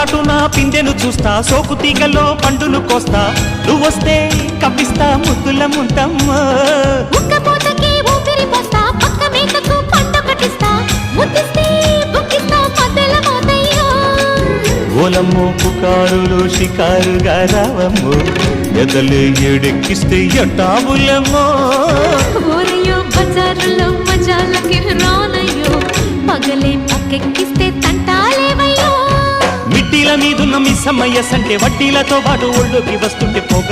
చాటున పిందెను చూస్తా, సోకు తీగలో పండును కోస్తా, నువ్వొస్తే కప్పిస్తా ముద్దుల ముంటమ్మో. ఉక్కపోతకి ఊపిరి పోస్తా, పక్క మేకకు పంట కట్టిస్తా, ముద్దిస్తే బుక్కిస్తా మద్దెల మోతయ్యో. ఓలమ్మో పుకారులు షికారుగా రావమ్మో, ఎదలే ఏడెక్కిస్తే ఎట్టాబులమ్మో. ఊరయ్యో బజారులో మజాలకి రానయ్యో, పగలే పక్కెక్కిస్తే తంటాలేవయ్యో. మిట్టిల మీదున్న మిస్సమ్మయ్య సంటే వడ్డీలతో పాటు ఒళ్ళోకి వస్తుంటే పొగ